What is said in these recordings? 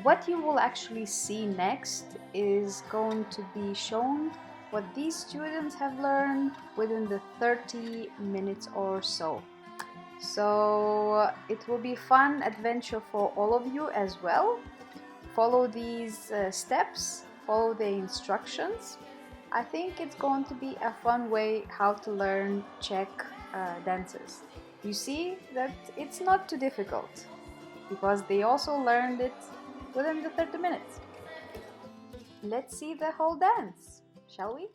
what you will actually see next is going to be shown what these students have learned within the 30 minutes or so. So it will be a fun adventure for all of you as well. Follow these steps, follow the instructions. I think it's going to be a fun way how to learn Czech dances. You see that it's not too difficult because they also learned it within the 30 minutes. Let's see the whole dance, shall we?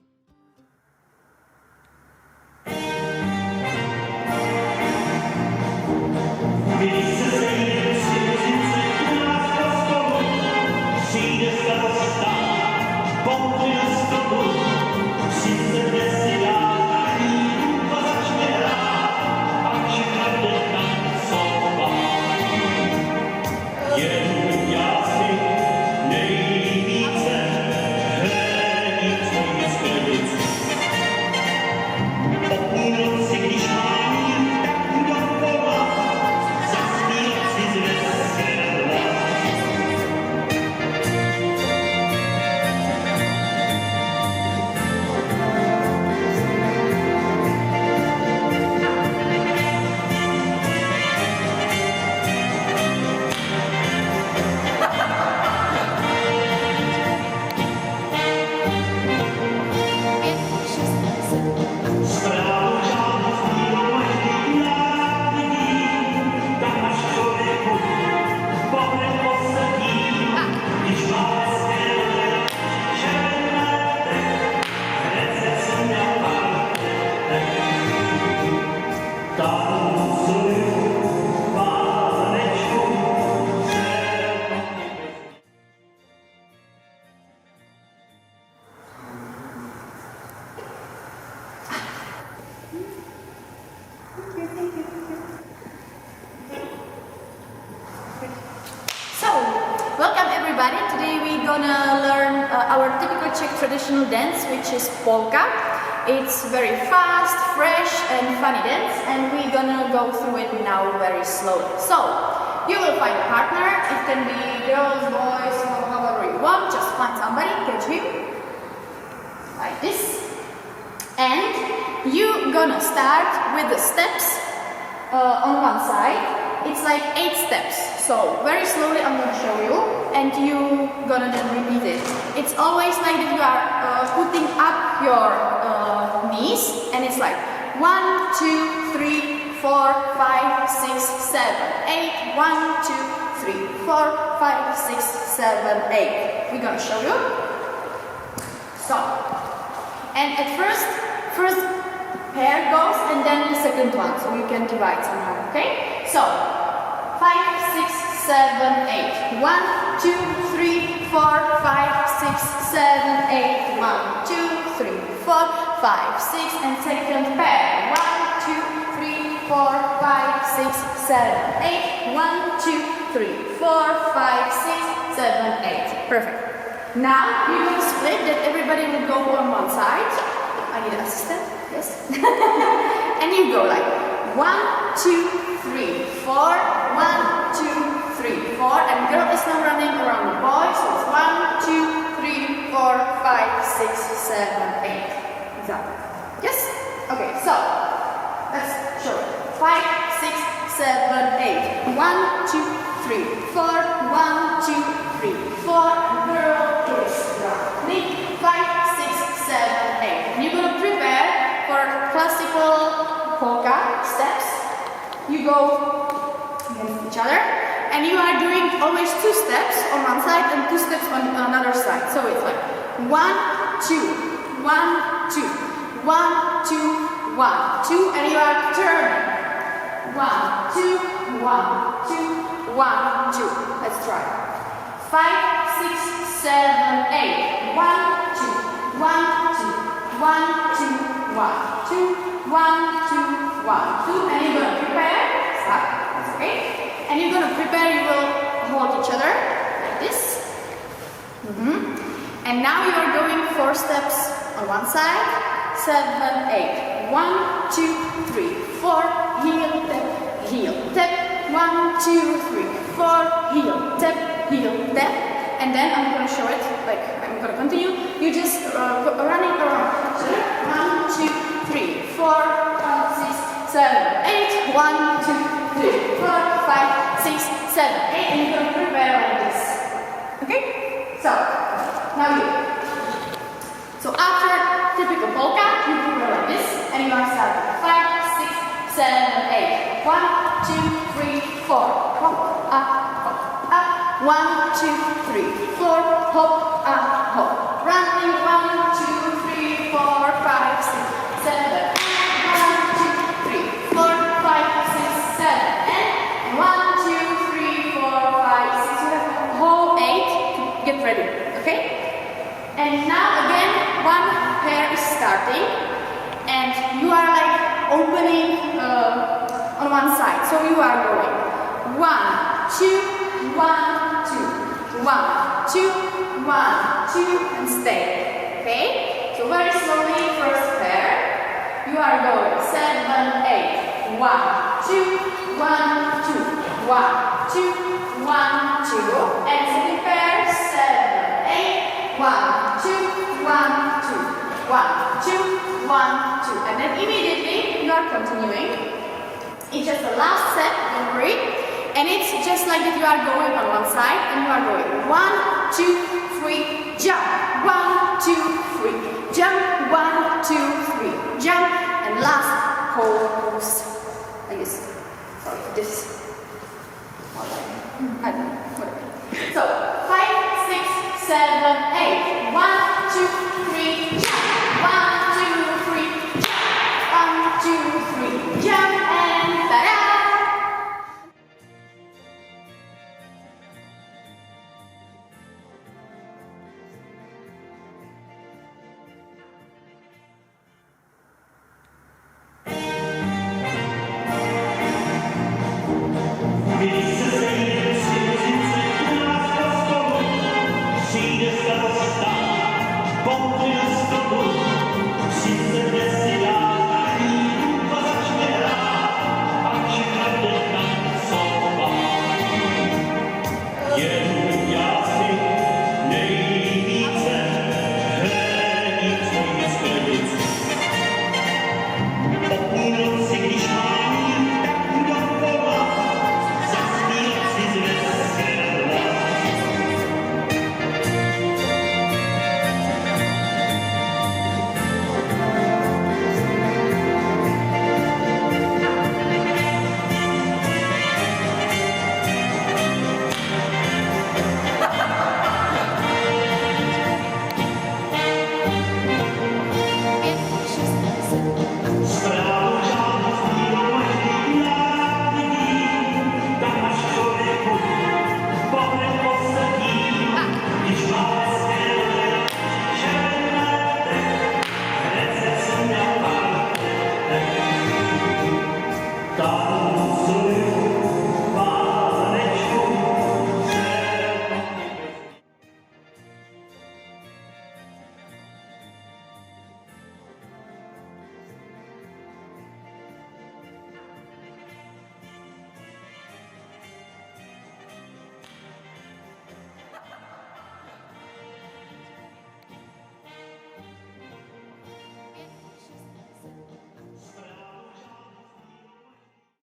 Welcome everybody. Today we're gonna learn our typical Czech traditional dance, which is polka. It's very fast, fresh and funny dance, and we're gonna go through it now very slowly. So, you will find a partner. It can be girls, boys, however you want. Just find somebody, catch him, like this. And you're gonna start with the steps on one side. It's like 8 steps, so very slowly I'm gonna show you, and you gonna then repeat it. It's always like that you are putting up your knees, and it's like 1, 2, 3, 4, 5, 6, 7, 8. 1, 2, 3, 4, 5, 6, 7, 8. We're gonna show you. So, and at first pair goes, and then the second one, so you can divide somehow. Okay? So, 5, 6, 7, 8. 1, 2, 3, 4, 5, 6, 7, 8. 1, 2, 3, 4, 5, 6. And second pair. 1, 2, 3, 4, 5, 6, 7, 8. 1, 2, 3, 4, 5, 6, 7, 8. Perfect. Now you will split that everybody will go on one side. I need an assistant. Yes. And you go like 1, 2, 3, 4, 1, 2, 3, 4, and girl is now running around the boy, so it's 1, 2, 3, 4, 5, 6, 7, 8. Exactly. Yes? Okay, so let's show it. 5, 6, 7, 8. 1, 2, 3, 4, 1, 2, 3, 4, and girl is running. 5, 6, 7, 8. And you're gonna prepare for classical polka steps. You go against each other, and you are doing always 2 steps on one side and 2 steps on another side. So it's like 1, 2, 1, 2, 1, 2, 1, 2, and you are turning. 1, 2, 1, 2, 1, 2. Let's try. 5, 6, 7, 8. 1, 2, 1, 2, 1, 2, 1, 2. 1, 2, 1, 2, and you're gonna prepare. Stop. That's okay. And you're gonna prepare. You will hold each other like this. And now you are going 4 steps on one side. 7, 8. 1, 2, 3, 4. Heel tap, heel tap. 1, 2, 3, 4. Heel tap. heel, tap, and then I'm gonna show it, like I'm gonna continue. You just running around. 1, 2, 3, 4, 5, 6, 7, 8. 1, 2, 3, 4, 5, 6, 7, 8, and you're gonna prepare like this. Okay? So now you. So after typical polka, you prepare like this, and you're gonna start with 5, 6, 7, 8. 1, 2, 3, 4. Hop, up, hop, up. 1, 2, 3, 4. Hop, up, hop. Running. 1, 2, 3, 4, 5, 6, 7. 1, 2, 3, 4, 5, 6, 7. And 1, 2, 3, 4, 5, 6. You have a whole 8 to get ready. Okay? And now again, one pair is starting, and you are like opening on one side. So you are going 1, 2, 1, 2, 1, 2, 1, 2, and stay. Okay? So very slowly, first pair. You are going 7, 8. 1, 2, 1, 2. 1, 2, 1, 2. And second pair, 7, 8. 1, 2, 1, 2. 1, 2, 1, 2. And then immediately you are continuing. It's just the last step, don't worry. And it's just like that you are going on one side and you are going 1, 2, 3, jump. 1, 2, 3, jump. 1, 2, 3, jump. And last pose. Like this. Sorry, this. I don't know, whatever. So 5, 6, 7, 8. 1, 2, 3,